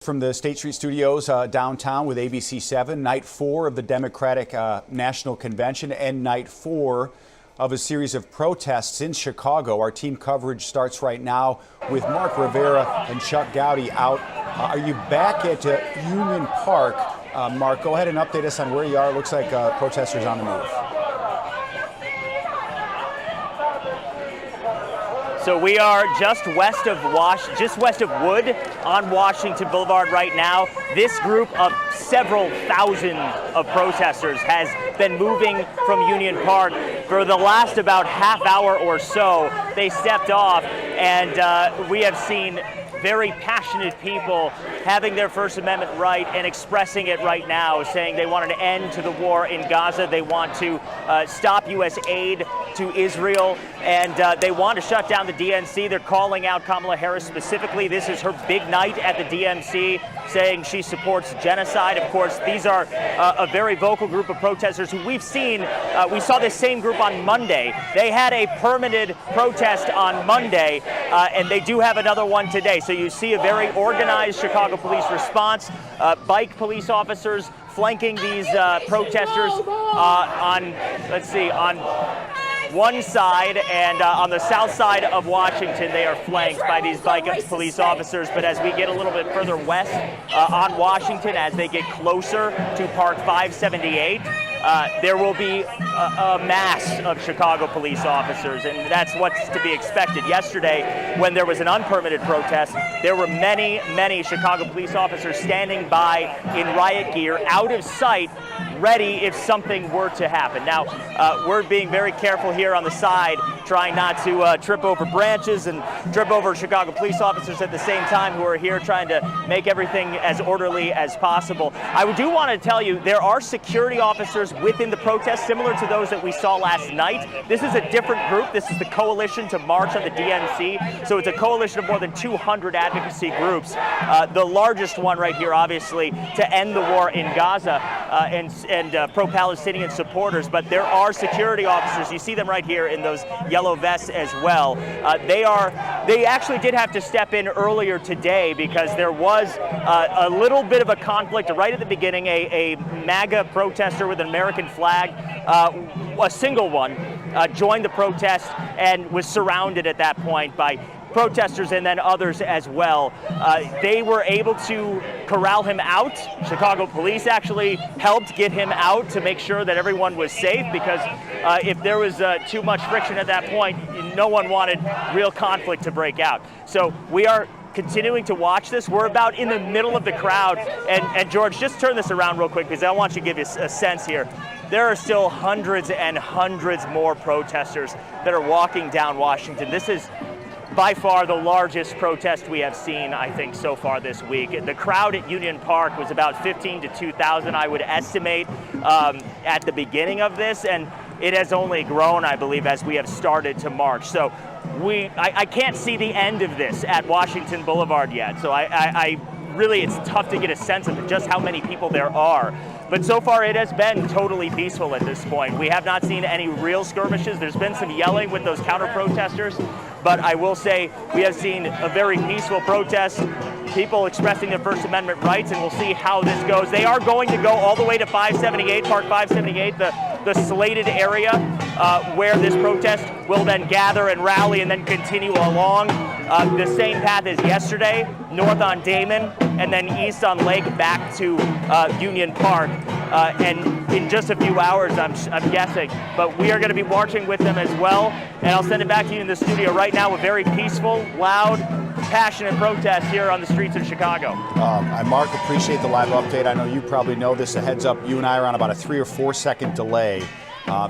From the State Street Studios downtown with ABC7, night 4 of the Democratic National Convention and night 4 of a series of protests in Chicago. Our team coverage starts right now with Mark Rivera and Chuck Gowdy out. Are you back at Union Park? Mark, go ahead and update us on where you are. It looks like protesters on the move. So we are just west of Wood on Washington Boulevard right now. This group of several thousand of protesters has been moving from Union Park for the last about half hour or so. They stepped off, and we have seen very passionate people having their First Amendment right and expressing it right now, saying they want an end to the war in Gaza. They want to stop U.S. aid to Israel, and they want to shut down the DNC. They're calling out Kamala Harris specifically. This is her big night at the DNC, saying she supports genocide. Of course, these are a very vocal group of protesters who we've seen. We saw this same group on Monday. They had a permitted protest on Monday, and they do have another one today. So you see a very organized Chicago police response, bike police officers flanking these protesters on one side, and on the south side of Washington, they are flanked by these bike police officers. But as we get a little bit further west on Washington, as they get closer to Park 578, there will be a mass of Chicago police officers, and that's what's to be expected. Yesterday, when there was an unpermitted protest, there were many Chicago police officers standing by in riot gear, out of sight, ready if something were to happen. Now, we're being very careful here on the side, trying not to trip over branches and trip over Chicago police officers at the same time, who are here trying to make everything as orderly as possible. I do want to tell you, there are security officers within the protest, similar to those that we saw last night. This is a different group. This is the Coalition to March on the DNC. So it's a coalition of more than 200 advocacy groups. The largest one right here, obviously, to end the war in Gaza and pro-Palestinian supporters. But there are security officers. You see them right here in those yellow vests as well. They actually did have to step in earlier today because there was a little bit of a conflict right at the beginning. A MAGA protester with an American flag, a single one, joined the protest and was surrounded at that point by protesters and then others as well. They were able to corral him out. Chicago police actually helped get him out to make sure that everyone was safe, because if there was too much friction at that point, no one wanted real conflict to break out. So we are continuing to watch this. We're about in the middle of the crowd. And George, just turn this around real quick, because I want you to give you a sense here. There are still hundreds and hundreds more protesters that are walking down Washington. This is by far the largest protest we have seen, I think, so far this week. The crowd at Union Park was about 15 to 2,000, I would estimate, at the beginning of this, and it has only grown, I believe, as we have started to march. So I can't see the end of this at Washington Boulevard yet. So I really, it's tough to get a sense of just how many people there are. But so far it has been totally peaceful at this point. We have not seen any real skirmishes. There's been some yelling with those counter-protesters, but I will say we have seen a very peaceful protest, people expressing their First Amendment rights, and we'll see how this goes. They are going to go all the way to 578, Park 578, the slated area where this protest will then gather and rally and then continue along the same path as yesterday, north on Damon, and then east on Lake back to Union Park. And in just a few hours, I'm guessing. But we are going to be marching with them as well. And I'll send it back to you in the studio right now. A very peaceful, loud, passionate protest here on the streets of Chicago. Mark, appreciate the live update. I know you probably know this. A heads up, you and I are on about a 3 or 4 second delay.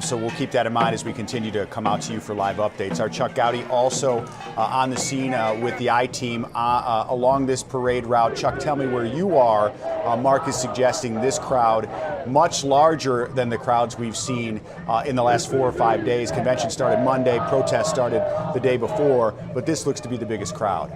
So we'll keep that in mind as we continue to come out to you for live updates. Our Chuck Gowdy also on the scene with the I-Team along this parade route. Chuck, tell me where you are. Mark is suggesting this crowd much larger than the crowds we've seen in the last 4 or 5 days. Convention started Monday, protests started the day before, but this looks to be the biggest crowd.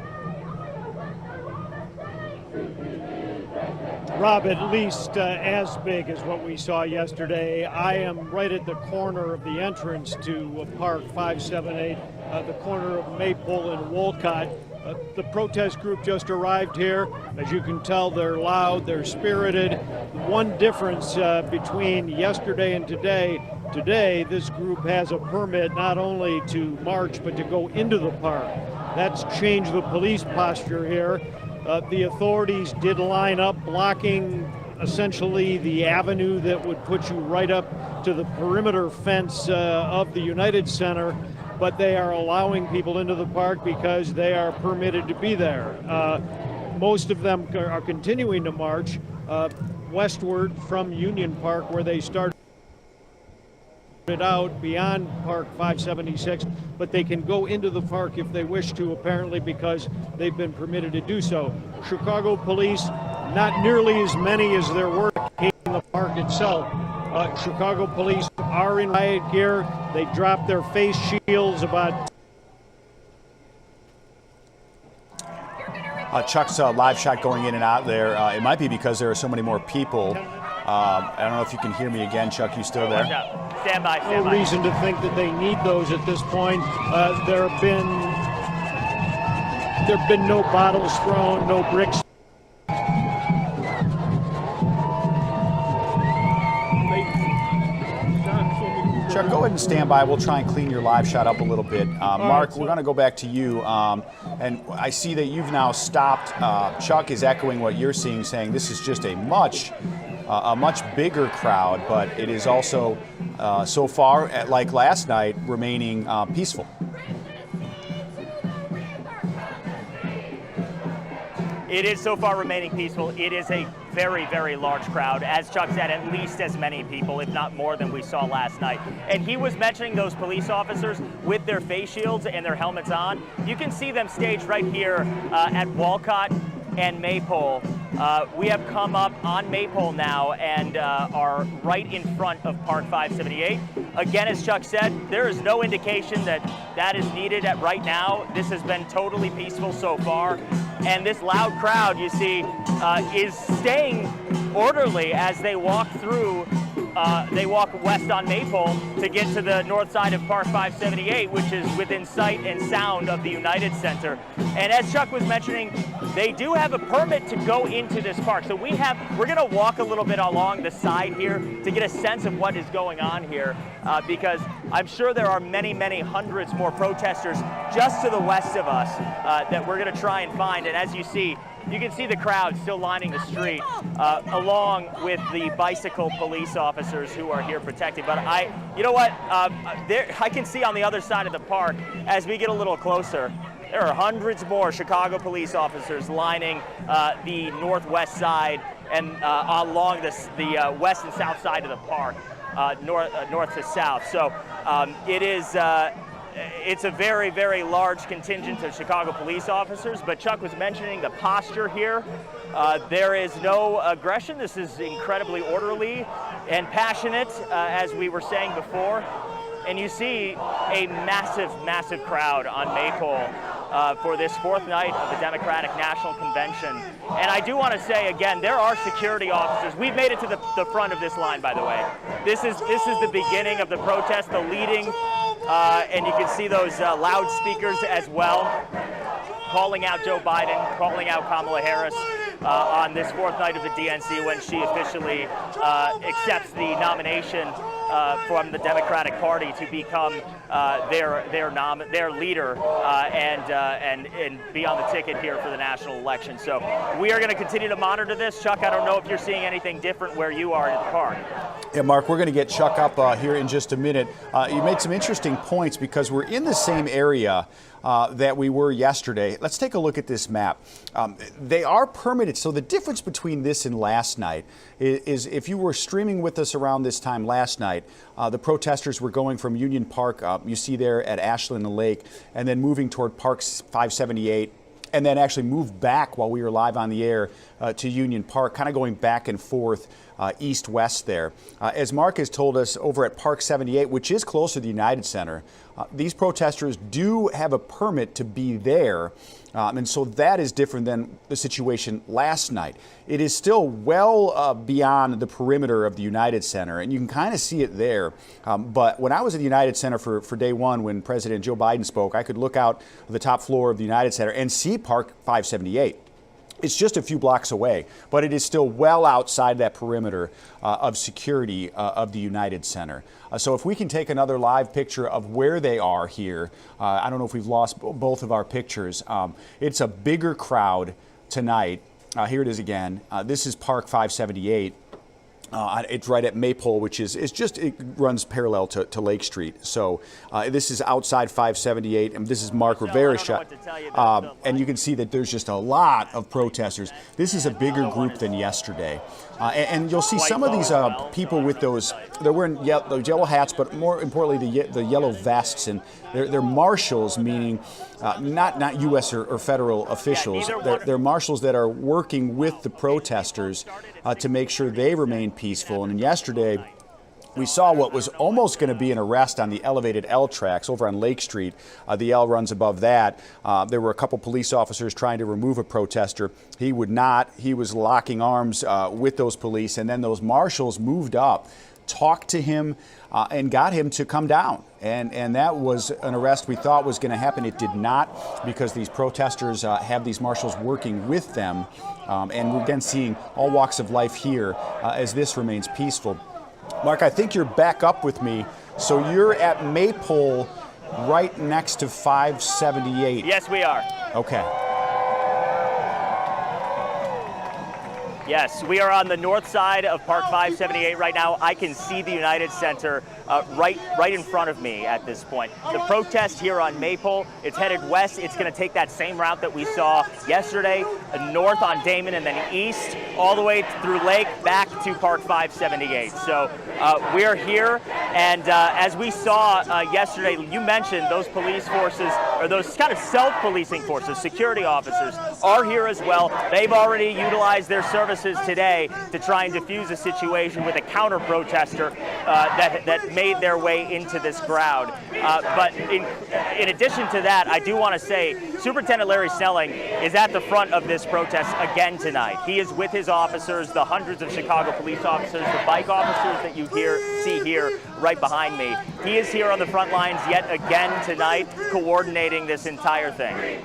Rob, at least as big as what we saw yesterday. I am right at the corner of the entrance to Park 578, the corner of Maple and Wolcott. The protest group just arrived here. As you can tell, they're loud, they're spirited. One difference between yesterday and today, this group has a permit not only to march, but to go into the park. That's changed the police posture here. The authorities did line up, blocking essentially the avenue that would put you right up to the perimeter fence of the United Center, but they are allowing people into the park because they are permitted to be there. Most of them are continuing to march westward from Union Park, where they started out beyond Park 576, but they can go into the park if they wish to, apparently, because they've been permitted to do so. Chicago police, not nearly as many as there were in the park itself. Chicago police are in riot gear. They dropped their face shields about. Chuck's live shot going in and out there. It might be because there are so many more people. I don't know if you can hear me again, Chuck. You still there? Stand by. No reason to think that they need those at this point. There have been no bottles thrown, no bricks. Chuck, go ahead and stand by. We'll try and clean your live shot up a little bit. Mark, we're going to go back to you. And I see that you've now stopped. Chuck is echoing what you're seeing, saying this is just a much bigger crowd, but it is also, so far, like last night, remaining peaceful. It is so far remaining peaceful. It is a very, very large crowd. As Chuck said, at least as many people, if not more, than we saw last night. And he was mentioning those police officers with their face shields and their helmets on. You can see them staged right here at Walcott and Maypole. We have come up on Maypole now and are right in front of Park 578. Again, as Chuck said, there is no indication that that is needed at right now. This has been totally peaceful so far. And this loud crowd, you see, is staying orderly as they walk through. They walk west on Maypole to get to the north side of Park 578, which is within sight and sound of the United Center. And as Chuck was mentioning, they do have a permit to go into this park. So we're going to walk a little bit along the side here to get a sense of what is going on here, because I'm sure there are many, many hundreds more protesters just to the west of us that we're going to try and find. And as you see, you can see the crowd still lining the street, along with the bicycle police officers who are here protecting. But you know what? I can see on the other side of the park, as we get a little closer, there are hundreds more Chicago police officers lining the northwest side and along the west and south side of the park, north to south. So it's a very, very large contingent of Chicago police officers, but Chuck was mentioning the posture here. There is no aggression. This is incredibly orderly and passionate, as we were saying before. And you see a massive, massive crowd on Maypole for this fourth night of the Democratic National Convention. And I do want to say again, there are security officers. We've made it to the front of this line, by the way. This is the beginning of the protest, the leading. And you can see those loudspeakers as well, calling out Joe Biden, calling out Kamala Harris on this fourth night of the DNC when she officially accepts the nomination from the Democratic Party to become their leader and be on the ticket here for the national election. So we are going to continue to monitor this. Chuck, I don't know if you're seeing anything different where you are at the park. Yeah, Mark, we're going to get Chuck up here in just a minute. You made some interesting points because we're in the same area that we were yesterday. Let's take a look at this map. They are permitted. So the difference between this and last night is if you were streaming with us around this time last night, the protesters were going from Union Park, you see there at Ashland Lake, and then moving toward Park 578. And then actually moved back while we were live on the air to Union Park, kind of going back and forth east-west there. As Mark has told us, over at Park 78, which is closer to the United Center, these protesters do have a permit to be there. And so that is different than the situation last night. It is still well beyond the perimeter of the United Center, and you can kind of see it there. But when I was at the United Center for day one, when President Joe Biden spoke, I could look out the top floor of the United Center and see Park 578. It's just a few blocks away, but it is still well outside that perimeter of security of the United Center. So if we can take another live picture of where they are here, I don't know if we've lost both of our pictures. It's a bigger crowd tonight. Here it is again. This is Park 578. It's right at Maypole, which is it runs parallel to Lake Street. So this is outside 578, and this is Mark Rivera's shot. And you can see that there's just a lot of protesters. This is a bigger group than yesterday. And you'll see some of these people with those, they're wearing those yellow hats, but more importantly, the yellow vests. And they're marshals, meaning not U.S. or federal officials. They're marshals that are working with the protesters to make sure they remain peaceful. And yesterday, we saw what was almost going to be an arrest on the elevated L tracks over on Lake Street. The L runs above that. There were a couple police officers trying to remove a protester. He would not. He was locking arms with those police, and then those marshals moved up, talked to him, and got him to come down. And that was an arrest we thought was going to happen. It did not, because these protesters have these marshals working with them. And we're again seeing all walks of life here as this remains peaceful. Mark, I think you're back up with me. So you're at Maypole right next to 578. Yes, we are. Okay. Yes, we are on the north side of Park 578 right now. I can see the United Center right in front of me at this point. The protest here on Maypole, it's headed west. It's going to take that same route that we saw yesterday, north on Damon and then east, all the way through Lake, back to Park 578. So we're here, and as we saw yesterday, you mentioned those police forces, or those kind of self-policing forces, security officers, are here as well. They've already utilized their services today to try and defuse a situation with a counter-protester that made their way into this crowd. But in addition to that, I do want to say Superintendent Larry Snelling is at the front of this protest again tonight. He is with his officers, the hundreds of Chicago police officers, the bike officers that you see here right behind me. He is here on the front lines yet again tonight, coordinating this entire thing.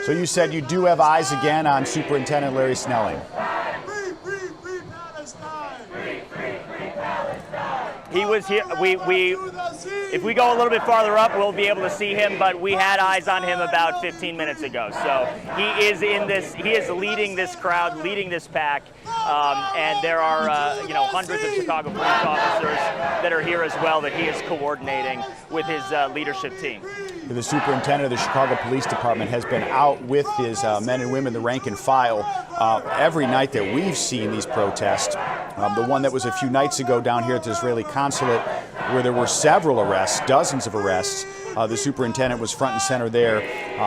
So you said you do have eyes again on Superintendent Larry Snelling. He was here. If we go a little bit farther up, we'll be able to see him. But we had eyes on him about 15 minutes ago. So he is in this. He is leading this crowd, leading this pack. And there are hundreds of Chicago police officers that are here as well that he is coordinating with his leadership team. The superintendent of the Chicago Police Department has been out with his men and women, the rank and file, every night that we've seen these protests. The one that was a few nights ago down here at the Israeli consulate, where there were several arrests, dozens of arrests. The superintendent was front and center there,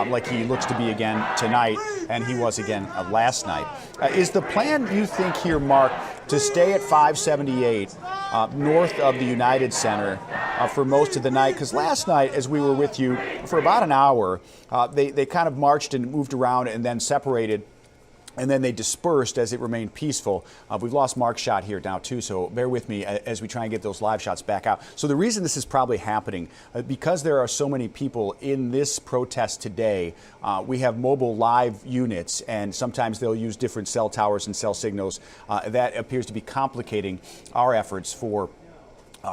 like he looks to be again tonight, and he was again last night. Is the plan, you think here, Mark, to stay at 578 north of the United Center for most of the night? Because last night, as we were with you for about an hour, they kind of marched and moved around and then separated, and then they dispersed as it remained peaceful. We've lost Mark's shot here now too, so bear with me as we try and get those live shots back out. So the reason this is probably happening, because there are so many people in this protest today, we have mobile live units, and sometimes they'll use different cell towers and cell signals. That appears to be complicating our efforts for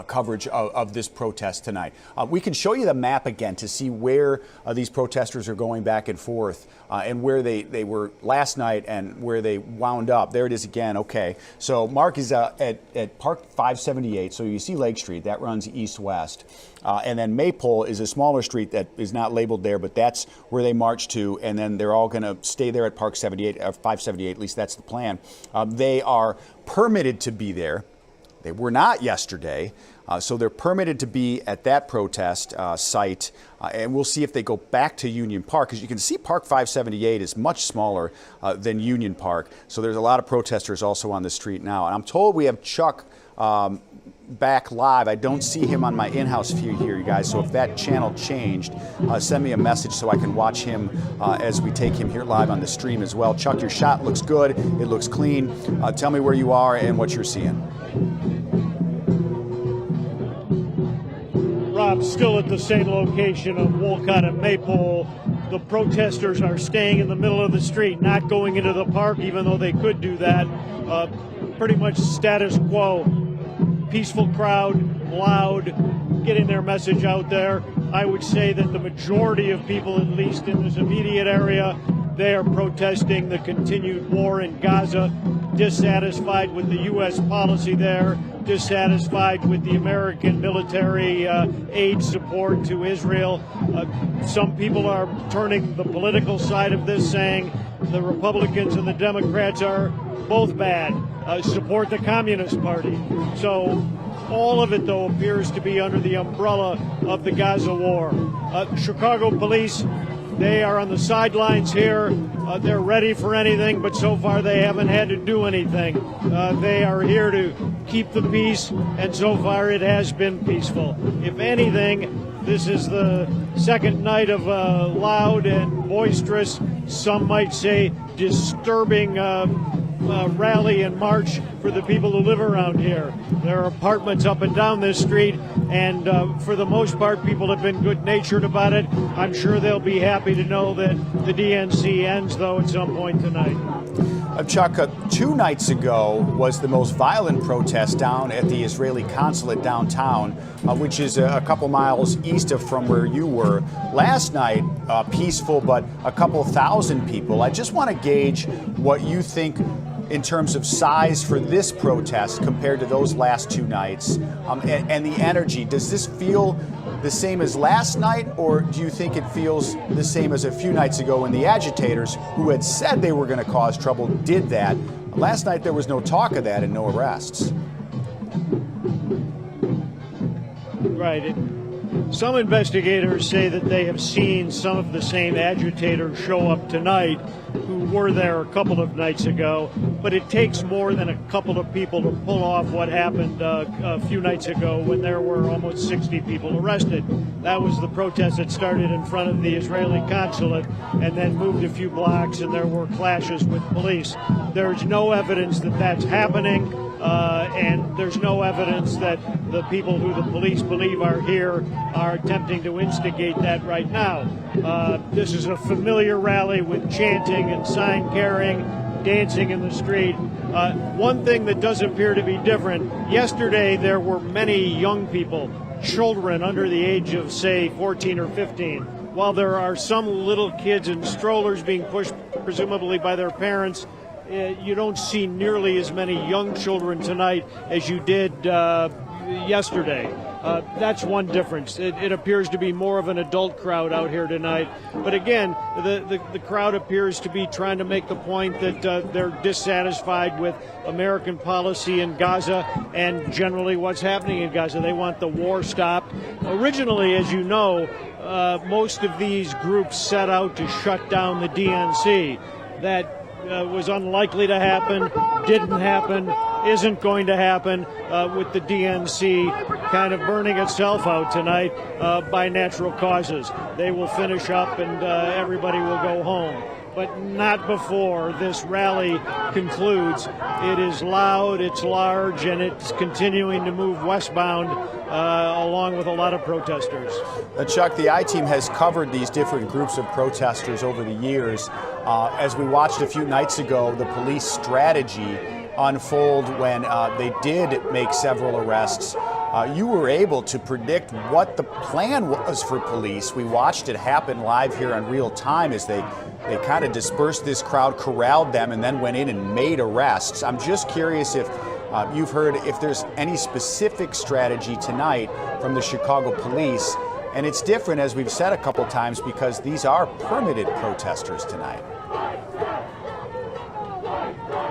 coverage of this protest tonight. We can show you the map again to see where these protesters are going back and forth and where they were last night and where they wound up. There it is again. Okay, so Mark is at Park 578, so you see Lake Street, that runs east-west. And then Maypole is a smaller street that is not labeled there, but that's where they march to, and then they're all going to stay there at Park 578, at least that's the plan. They are permitted to be there. They were not yesterday, so they're permitted to be at that protest site, and we'll see if they go back to Union Park, because you can see Park 578 is much smaller than Union Park, so there's a lot of protesters also on the street now. And I'm told we have Chuck back live. I don't see him on my in-house feed here, you guys, so if that channel changed, send me a message so I can watch him as we take him here live on the stream as well. Chuck, your shot looks good. It looks clean. Tell me where you are and what you're seeing. Rob, still at the same location of Wolcott and Maypole. The protesters are staying in the middle of the street, not going into the park, even though they could do that. Pretty much status quo. Peaceful crowd, loud, getting their message out there. I would say that the majority of people, at least in this immediate area, they are protesting the continued war in Gaza, dissatisfied with the U.S. policy there, dissatisfied with the American military aid support to Israel. Some people are turning the political side of this, saying the Republicans and the Democrats are both bad, support the Communist Party. So all of it, though, appears to be under the umbrella of the Gaza war. Chicago police, they are on the sidelines here. They're ready for anything, but so far they haven't had to do anything. They are here to keep the peace, and so far it has been peaceful. If anything, this is the second night of a loud and boisterous, some might say disturbing rally and march for the people who live around here. There are apartments up and down this street, and for the most part, people have been good-natured about it. I'm sure they'll be happy to know that the DNC ends, though, at some point tonight. Chuck, 2 nights ago was the most violent protest down at the Israeli consulate downtown, which is a couple miles east of from where you were. Last night, peaceful, but a couple thousand people. I just want to gauge what you think in terms of size for this protest compared to those last 2 nights, and the energy. Does this feel the same as last night, or do you think it feels the same as a few nights ago when the agitators, who had said they were going to cause trouble, did that? Last night there was no talk of that and no arrests. Right. Some investigators say that they have seen some of the same agitators show up tonight who were there a couple of nights ago, but it takes more than a couple of people to pull off what happened a few nights ago when there were almost 60 people arrested. That was the protest that started in front of the Israeli consulate and then moved a few blocks, and there were clashes with police. There's no evidence that that's happening. And there's no evidence that the people who the police believe are here are attempting to instigate that right now. This is a familiar rally with chanting and sign carrying, dancing in the street. One thing that does appear to be different, yesterday there were many young people, children under the age of, say, 14 or 15. While there are some little kids in strollers being pushed presumably by their parents, you don't see nearly as many young children tonight as you did yesterday. That's one difference. It appears to be more of an adult crowd out here tonight. But again, the crowd appears to be trying to make the point that they're dissatisfied with American policy in Gaza and generally what's happening in Gaza. They want the war stopped. Originally, as you know, most of these groups set out to shut down the DNC. That was unlikely to happen, didn't happen, isn't going to happen with the DNC kind of burning itself out tonight by natural causes. They will finish up and everybody will go home. But not before this rally concludes. It is loud, it's large, and it's continuing to move westbound along with a lot of protesters. Chuck, the I-Team has covered these different groups of protesters over the years. As we watched a few nights ago, the police strategy unfold when they did make several arrests. You were able to predict what the plan was for police. We watched it happen live here on real time as they kind of dispersed this crowd, corralled them, and then went in and made arrests. I'm just curious if you've heard if there's any specific strategy tonight from the Chicago police. And it's different, as we've said a couple times, because these are permitted protesters tonight.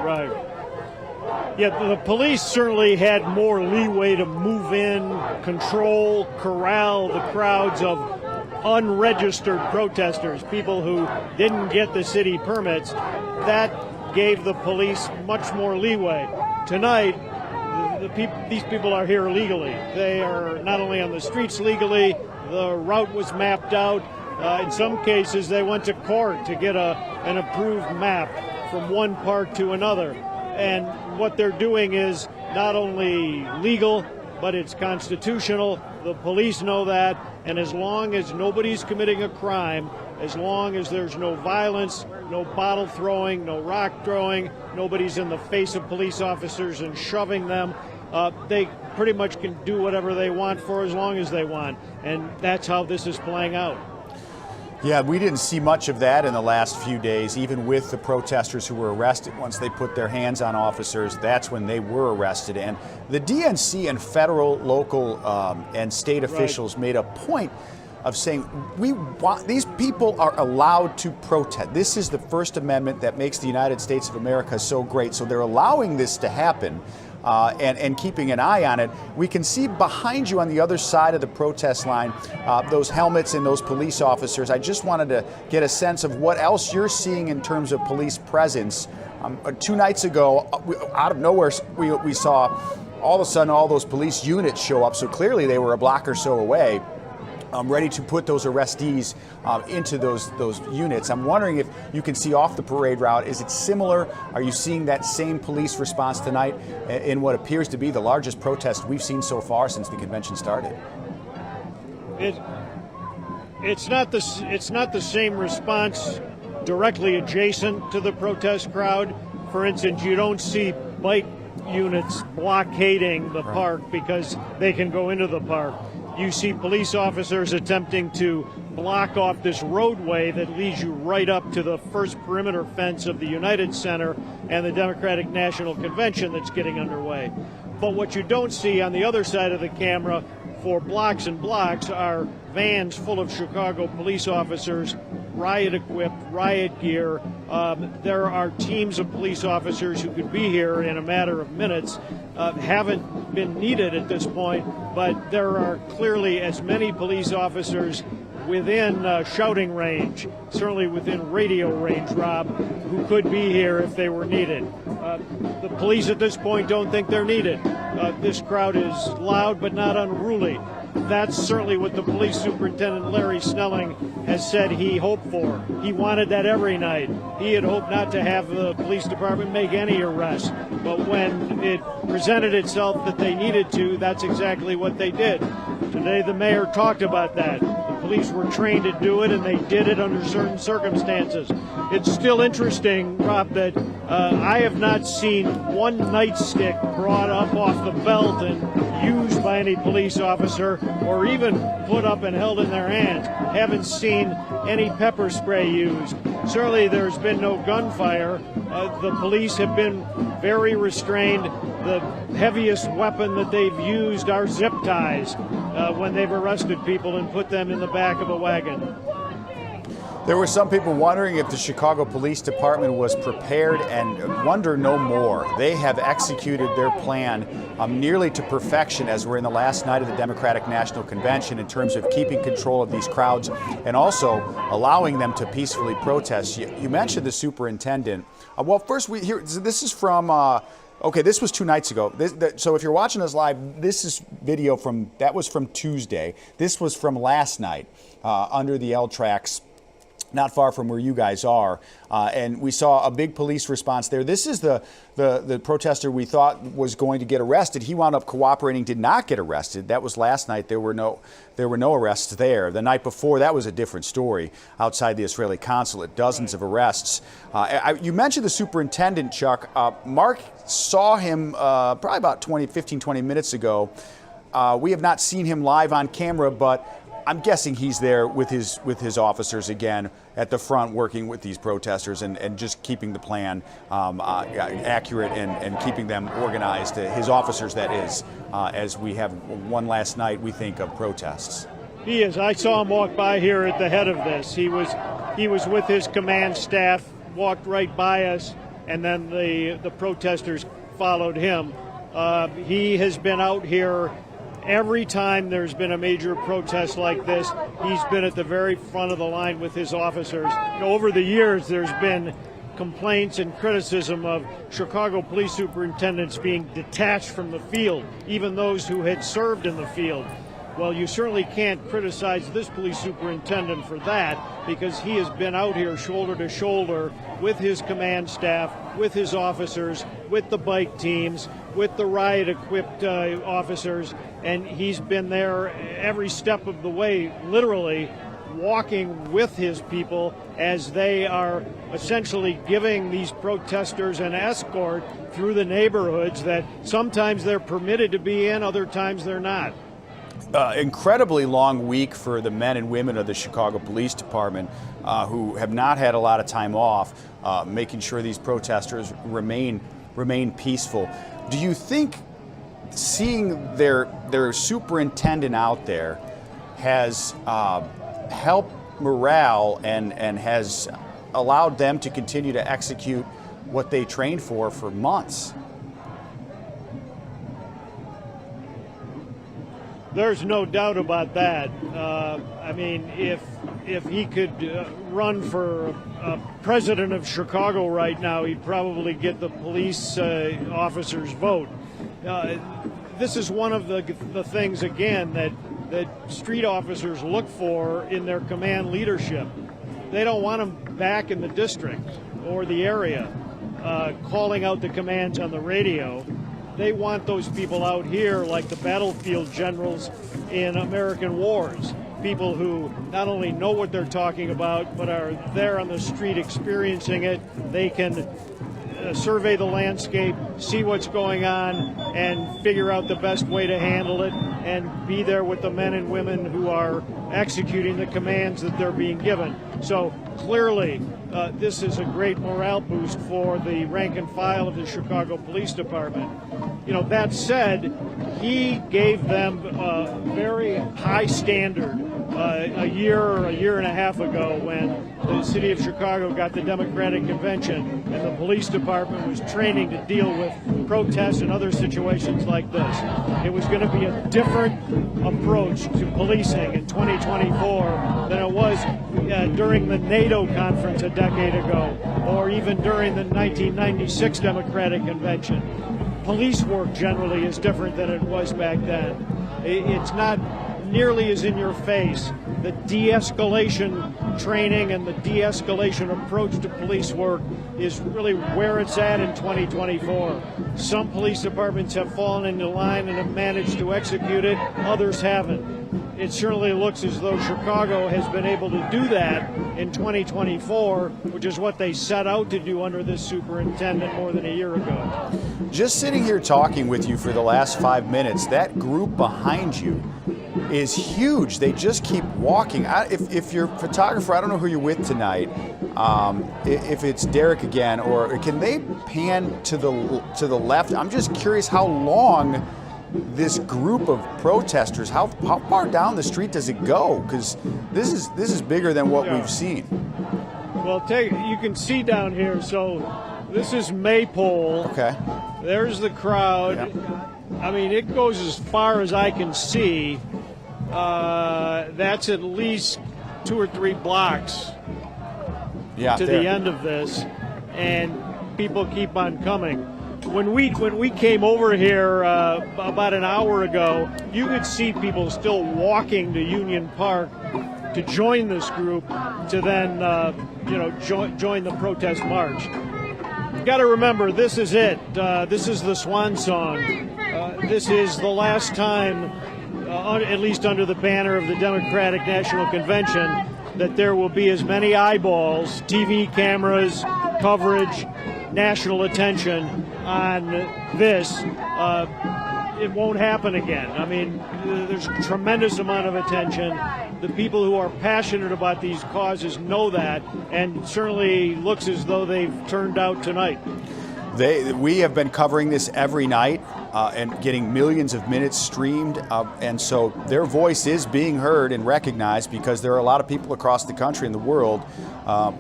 Right. Yeah, the police certainly had more leeway to move in, control, corral the crowds of unregistered protesters, people who didn't get the city permits. That gave the police much more leeway. Tonight, these people are here legally. They are not only on the streets legally, the route was mapped out. In some cases, they went to court to get an approved map from one park to another. And what they're doing is not only legal, but it's constitutional. The police know that. And as long as nobody's committing a crime, as long as there's no violence, no bottle throwing, no rock throwing, nobody's in the face of police officers and shoving them, they pretty much can do whatever they want for as long as they want. And that's how this is playing out. Yeah, we didn't see much of that in the last few days, even with the protesters who were arrested. Once they put their hands on officers, that's when they were arrested. And the DNC and federal, local, and state officials made a point of saying, we want, these people are allowed to protest. This is the First Amendment that makes the United States of America so great. So they're allowing this to happen. And keeping an eye on it. We can see behind you on the other side of the protest line those helmets and those police officers. I just wanted to get a sense of what else you're seeing in terms of police presence. 2 nights ago, out of nowhere, we saw all of a sudden all those police units show up. So clearly they were a block or so away. Ready to put those arrestees into those units. I'm wondering if you can see off the parade route, is it similar? Are you seeing that same police response tonight in what appears to be the largest protest we've seen so far since the convention started? It's not the same response directly adjacent to the protest crowd. For instance, you don't see bike units blockading the park because they can go into the park. You see police officers attempting to block off this roadway that leads you right up to the first perimeter fence of the United Center and the Democratic National Convention that's getting underway. But what you don't see on the other side of the camera for blocks and blocks are vans full of Chicago police officers, riot equipped, riot gear. There are teams of police officers who could be here in a matter of minutes, haven't been needed at this point, but there are clearly as many police officers within shouting range, certainly within radio range, Rob, who could be here if they were needed. The police at this point don't think they're needed. This crowd is loud but not unruly. That's certainly what the police superintendent, Larry Snelling, has said he hoped for. He wanted that every night. He had hoped not to have the police department make any arrests. But when it presented itself that they needed to, that's exactly what they did. Today the mayor talked about that. The police were trained to do it, and they did it under certain circumstances. It's still interesting, Rob, that I have not seen one nightstick brought up off the belt and used by any police officer or even put up and held in their hands. Haven't seen any pepper spray used. Certainly there's been no gunfire. The police have been very restrained. The heaviest weapon that they've used are zip ties when they've arrested people and put them in the back of a wagon. There were some people wondering if the Chicago Police Department was prepared, and wonder no more. They have executed their plan nearly to perfection as we're in the last night of the Democratic National Convention in terms of keeping control of these crowds and also allowing them to peacefully protest. You mentioned the superintendent. Well, first, this is from okay, this was 2 nights ago. So if you're watching us live, this is video that was from Tuesday. This was from last night under the L tracks, not far from where you guys are. And we saw a big police response there. This is the protester we thought was going to get arrested. He wound up cooperating, did not get arrested. That was last night. There were no arrests there. The night before, that was a different story outside the Israeli consulate, dozens of arrests. You mentioned the superintendent, Chuck. Mark saw him probably about 15, 20 minutes ago. We have not seen him live on camera, but I'm guessing he's there with his officers again at the front, working with these protesters and just keeping the plan accurate and keeping them organized. His officers, that is, as we have one last night, we think, of protests. He is. I saw him walk by here at the head of this. He was with his command staff, walked right by us, and then the protesters followed him. He has been out here. Every time there's been a major protest like this, he's been at the very front of the line with his officers. Over the years, there's been complaints and criticism of Chicago police superintendents being detached from the field, even those who had served in the field. Well, you certainly can't criticize this police superintendent for that, because he has been out here shoulder to shoulder with his command staff, with his officers, with the bike teams, with the riot-equipped officers, and he's been there every step of the way, literally walking with his people as they are essentially giving these protesters an escort through the neighborhoods that sometimes they're permitted to be in, other times they're not. Incredibly long week for the men and women of the Chicago Police Department who have not had a lot of time off, making sure these protesters remain peaceful. Do you think seeing their superintendent out there has helped morale and has allowed them to continue to execute what they trained for months? There's no doubt about that. I mean, if he could run for president of Chicago right now, he'd probably get the police officers' vote. This is one of the things, again, that street officers look for in their command leadership. They don't want them back in the district or the area calling out the commands on the radio. They want those people out here like the battlefield generals in American wars, people who not only know what they're talking about, but are there on the street experiencing it. They can survey the landscape, see what's going on, and figure out the best way to handle it, and be there with the men and women who are executing the commands that they're being given. So clearly, this is a great morale boost for the rank and file of the Chicago Police Department. You know, that said, he gave them a very high standard a year and a half ago when the city of Chicago got the Democratic Convention and the police department was training to deal with protests and other situations like this. It was going to be a different approach to policing in 2024 than it was during the NATO conference a decade ago, or even during the 1996 Democratic Convention. Police work generally is different than it was back then. It's not nearly as in your face. The de-escalation training and the de-escalation approach to police work is really where it's at in 2024. Some police departments have fallen into line and have managed to execute it, others haven't. It certainly looks as though Chicago has been able to do that in 2024, which is what they set out to do under this superintendent more than a year ago. Just sitting here talking with you for the last 5 minutes, that group behind you is huge. They just keep walking. If you're a photographer, I don't know who you're with tonight. If it's Derek again, or can they pan to the left? I'm just curious how long this group of protesters, how far down the street does it go? Because this is bigger than what we've seen. Well, you can see down here. So this is Maypole. Okay. There's the crowd. Yep. I mean, it goes as far as I can see. That's at least 2 or 3 blocks to the end of this, and people keep on coming. When we came over here about an hour ago, you could see people still walking to Union Park to join this group to then join the protest march. You got to remember, this is it. This is the swan song. This is the last time, at least under the banner of the Democratic National Convention, that there will be as many eyeballs, TV cameras, coverage, national attention on this. It won't happen again. I mean, there's a tremendous amount of attention. The people who are passionate about these causes know that, and certainly looks as though they've turned out tonight. We have been covering this every night and getting millions of minutes streamed, and so their voice is being heard and recognized, because there are a lot of people across the country and the world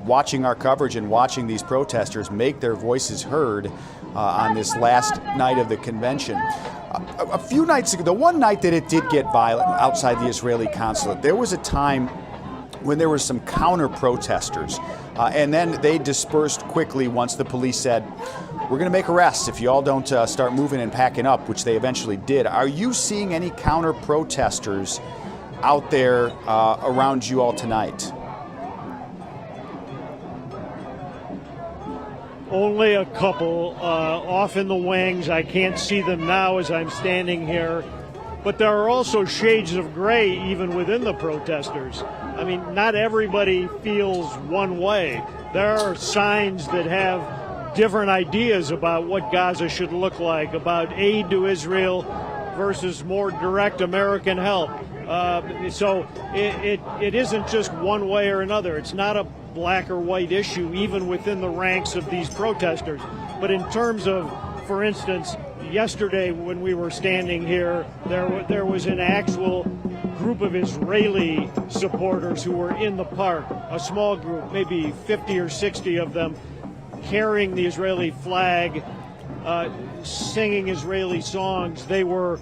watching our coverage and watching these protesters make their voices heard on this last night of the convention. A few nights ago, the one night that it did get violent outside the Israeli consulate, there was a time when there were some counter-protesters And then they dispersed quickly once the police said, we're going to make arrests if you all don't start moving and packing up, which they eventually did. Are you seeing any counter-protesters out there around you all tonight? Only a couple off in the wings. I can't see them now as I'm standing here. But there are also shades of gray even within the protesters. I mean, not everybody feels one way. There are signs that have different ideas about what Gaza should look like, about aid to Israel versus more direct American help. So it isn't just one way or another. It's not a black or white issue, even within the ranks of these protesters. But in terms of, for instance, yesterday when we were standing here, there was an actual group of Israeli supporters who were in the park, a small group, maybe 50 or 60 of them, carrying the Israeli flag, singing Israeli songs. They were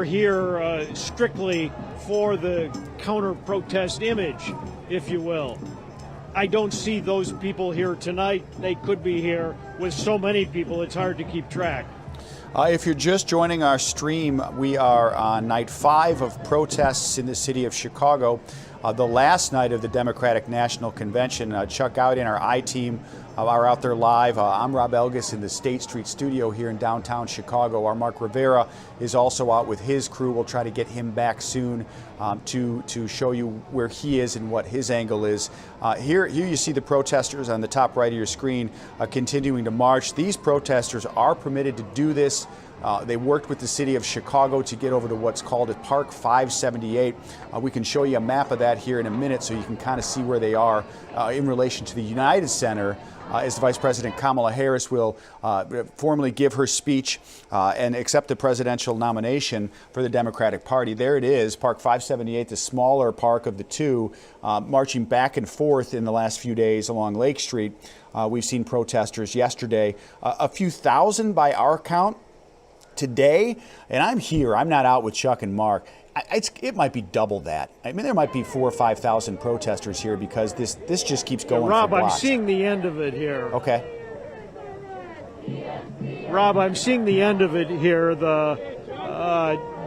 here strictly for the counter-protest image, if you will. I don't see those people here tonight. They could be here. With so many people, it's hard to keep track. If you're just joining our stream, we are on night 5 of protests in the city of Chicago. The last night of the Democratic National Convention. Chuck Gowdy and our I-team are out there live. I'm Rob Elgis in the State Street studio here in downtown Chicago. Our Mark Rivera is also out with his crew. We'll try to get him back soon to show you where he is and what his angle is. Here you see the protesters on the top right of your screen continuing to march. These protesters are permitted to do this. They worked with the city of Chicago to get over to what's called at Park 578. We can show you a map of that here in a minute so you can kind of see where they are in relation to the United Center as the Vice President Kamala Harris will formally give her speech and accept the presidential nomination for the Democratic Party. There it is, Park 578, the smaller park of the two, marching back and forth in the last few days along Lake Street. We've seen protesters yesterday, a few thousand by our count. Today, and I'm here, I'm not out with Chuck and Mark, it might be double that. I mean, there might be 4,000 or 5,000 protesters here because this just keeps going. Rob, for blocks. I'm seeing the end of it here. Okay. Rob, I'm seeing the end of it here. The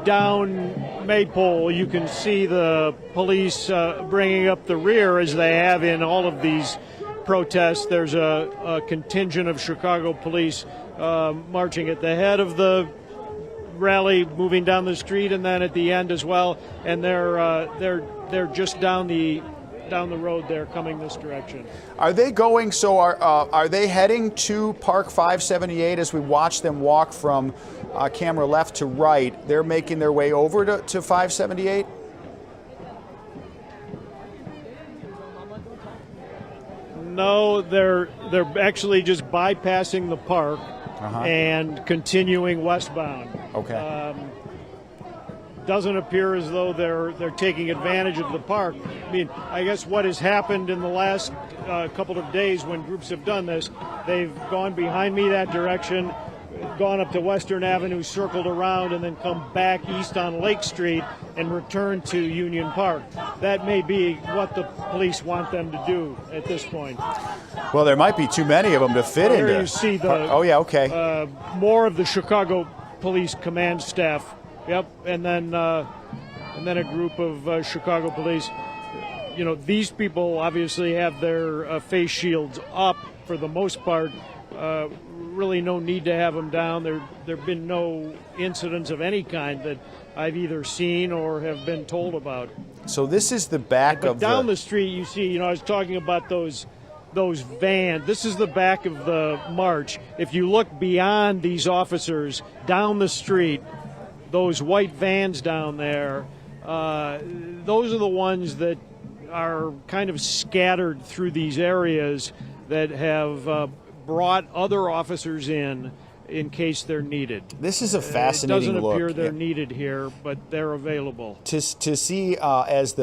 down Maypole, you can see the police bringing up the rear as they have in all of these protests. There's a contingent of Chicago police marching at the head of the rally, moving down the street, and then at the end as well. And they're just down the road there, coming this direction. Are they going? So are they heading to Park 578 as we watch them walk from camera left to right? They're making their way over to 578. No, they're actually just bypassing the park and continuing westbound. Okay. Doesn't appear as though they're taking advantage of the park. I mean, I guess what has happened in the last couple of days when groups have done this, they've gone behind me that direction, gone up to Western Avenue, circled around, and then come back east on Lake Street and return to Union Park. That may be what the police want them to do at this point. Well, there might be too many of them to fit into. Here you see the oh yeah, okay. More of the Chicago Police command staff. Yep, and then a group of Chicago police. You know, these people obviously have their face shields up for the most part. Really no need to have them down. There've been no incidents of any kind that I've either seen or have been told about. So this is the back of down the street. You see, I was talking about those vans. This is the back of the march. If you look beyond these officers down the street, those white vans down there, those are the ones that are kind of scattered through these areas that have brought other officers in case they're needed. This is a fascinating look. It doesn't appear they're needed here, but they're available. To see as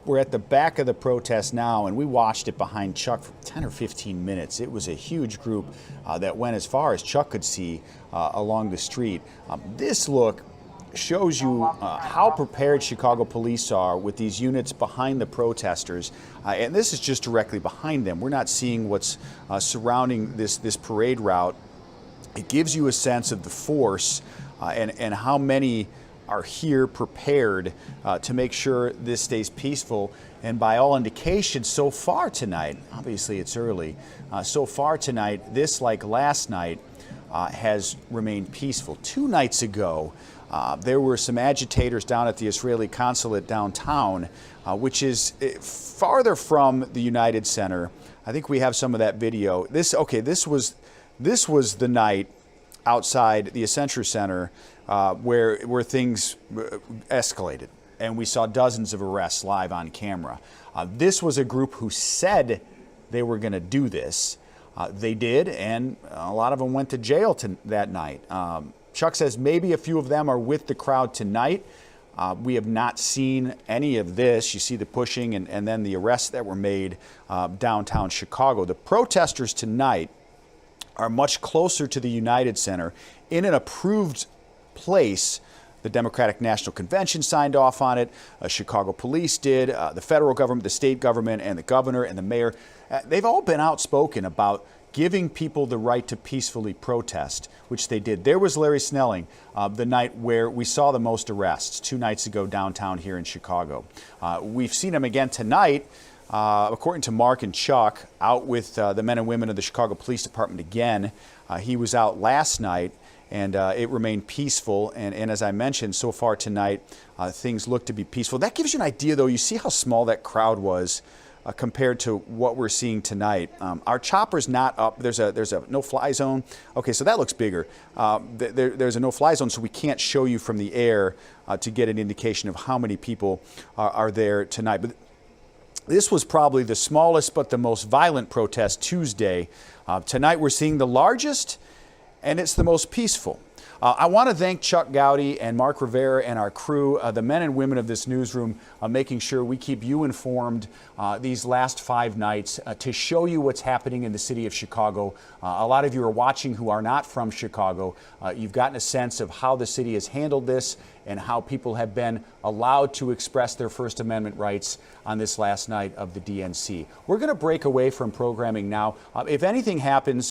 we're at the back of the protest now, and we watched it behind Chuck for 10 or 15 minutes. It was a huge group that went as far as Chuck could see along the street. This look shows you how prepared Chicago police are with these units behind the protesters. And this is just directly behind them. We're not seeing what's surrounding this parade route. It gives you a sense of the force and how many are here prepared to make sure this stays peaceful. And by all indications, so far tonight, obviously it's early, so far tonight, this, like last night, has remained peaceful. 2 nights ago, there were some agitators down at the Israeli consulate downtown, which is farther from the United Center. I think we have some of that video. This was the night outside the Accenture Center where things escalated, and we saw dozens of arrests live on camera. This was a group who said they were going to do this. They did, and a lot of them went to jail that night. Chuck says maybe a few of them are with the crowd tonight. We have not seen any of this. You see the pushing and then the arrests that were made downtown Chicago. The protesters tonight are much closer to the United Center in an approved place. The Democratic National Convention signed off on it. Chicago police did. The federal government, the state government, and the governor and the mayor. They've all been outspoken about giving people the right to peacefully protest, which they did. There was Larry Snelling the night where we saw the most arrests 2 nights ago downtown here in Chicago. We've seen him again tonight, according to Mark and Chuck, out with the men and women of the Chicago Police Department again. He was out last night, and it remained peaceful. And as I mentioned, so far tonight, things look to be peaceful. That gives you an idea, though. You see how small that crowd was compared to what we're seeing tonight. Our chopper's not up. There's a no-fly zone. Okay, so that looks bigger. There's a no-fly zone, so we can't show you from the air to get an indication of how many people are there tonight. But this was probably the smallest but the most violent protest Tuesday. Tonight we're seeing the largest, and it's the most peaceful. I want to thank Chuck Gowdy and Mark Rivera and our crew, the men and women of this newsroom, making sure we keep you informed these last 5 nights to show you what's happening in the city of Chicago. A lot of you are watching who are not from Chicago. You've gotten a sense of how the city has handled this and how people have been allowed to express their First Amendment rights on this last night of the DNC. We're going to break away from programming now. If anything happens